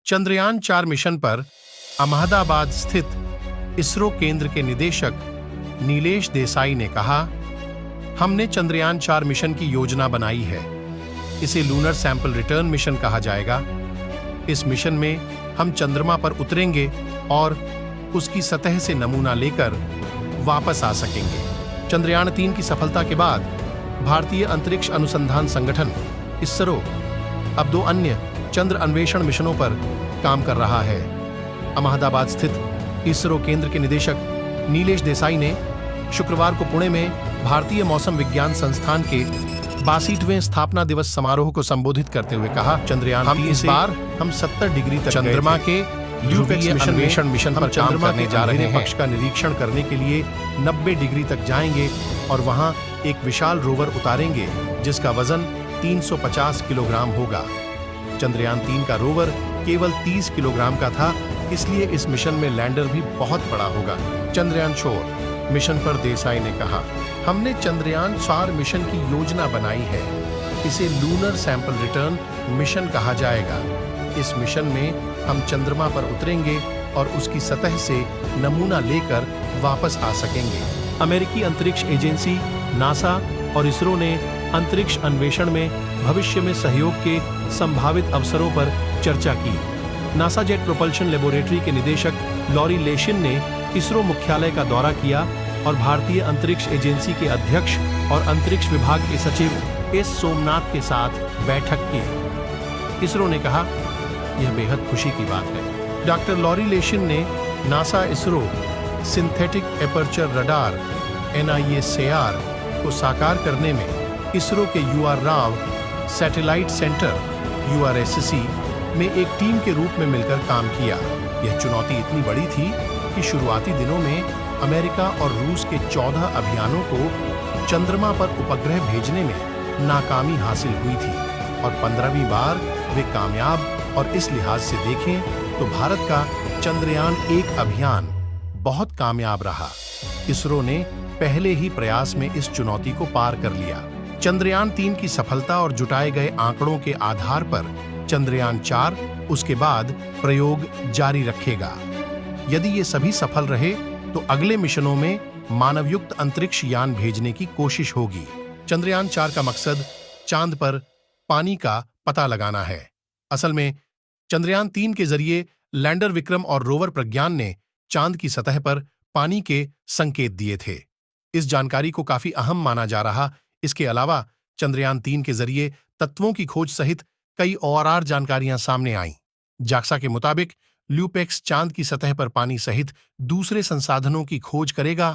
Chandrayaan 4 mission पर अहमदाबाद स्थित इसरो केंद्र के निदेशक नीलेश देसाई ने कहा, हमने चंद्रयान 4 मिशन की योजना बनाई है। इसे लूनर सैंपल रिटर्न मिशन कहा जाएगा। इस मिशन में हम चंद्रमा पर उतरेंगे और उसकी सतह से नमूना लेकर वापस आ सकेंगे। चंद्रयान 3 की सफलता के बाद भारतीय अंतरिक्ष अनुसंधान संगठन इसरो अब 2 अन्य चंद्र अन्वेषण मिशनों पर काम कर रहा है। अहमदाबाद स्थित इसरो केंद्र के निदेशक नीलेश देसाई ने शुक्रवार को पुणे में भारतीय मौसम विज्ञान संस्थान के 62वें स्थापना दिवस समारोह को संबोधित करते हुए कहा, चंद्रयान इस बार हम 70 डिग्री तक चंद्रमा के ध्रुवीय अन्वेषण मिशन पर काम करने जा रहे हैं। पक्ष का निरीक्षण करने के लिए 90 डिग्री तक जाएंगे और वहां एक विशाल रोवर उतारेंगे जिसका वजन 350 किलोग्राम होगा। चंद्रयान 3 का रोवर केवल 30 किलोग्राम का था, इसलिए इस मिशन में लैंडर भी बहुत बड़ा होगा। चंद्रयान 4 मिशन पर देसाई ने कहा, हमने चंद्रयान 4 मिशन की योजना बनाई है। इसे लूनर सैंपल रिटर्न मिशन कहा जाएगा। इस मिशन में हम चंद्रमा पर उतरेंगे और उसकी सतह से नमूना लेकर वापस आ सकेंगे। अमेरिकी अंतरिक्ष एजेंसी नासा और इसरो ने अंतरिक्ष अन्वेषण में भविष्य में सहयोग के संभावित अवसरों पर चर्चा की। नासा जेट प्रोपल्शन लेबोरेटरी के निदेशक लॉरी लेशिन ने इसरो मुख्यालय का दौरा किया और भारतीय अंतरिक्ष एजेंसी के अध्यक्ष और अंतरिक्ष विभाग के सचिव एस सोमनाथ के साथ बैठक की। इसरो ने कहा, यह बेहद खुशी की बात है। डॉक्टर लॉरी लेशिन ने NASA ISRO synthetic aperture radar NISAR को साकार करने में इसरो के UR Rao satellite centre URSC में एक टीम के रूप में मिलकर काम किया। यह चुनौती इतनी बड़ी थी कि शुरुआती दिनों में अमेरिका और रूस के 14 अभियानों को चंद्रमा पर उपग्रह भेजने में नाकामी हासिल हुई थी और 15वीं बार वे कामयाब। और इस लिहाज से देखें तो भारत का चंद्रयान 1 अभियान बहुत कामयाब रहा। इसरो ने पहले ही प्रयास में इस चुनौती को पार कर लिया। चंद्रयान 3 की सफलता और जुटाए गए आंकड़ों के आधार पर चंद्रयान 4 उसके बाद प्रयोग जारी रखेगा। यदि ये सभी सफल रहे तो अगले मिशनों में मानवयुक्त अंतरिक्ष यान भेजने की कोशिश होगी। चंद्रयान 4 का मकसद चांद पर पानी का पता लगाना है। असल में चंद्रयान 3 के जरिए लैंडर विक्रम और रोवर प्रज्ञान ने चांद की सतह पर पानी के संकेत दिए थे। इस जानकारी को काफी अहम माना जा रहा। इसके अलावा चंद्रयान 3 के जरिए तत्वों की खोज सहित कई और जानकारियां सामने आईं। जाक्सा के मुताबिक ल्यूपेक्स चांद की सतह पर पानी सहित दूसरे संसाधनों की खोज करेगा।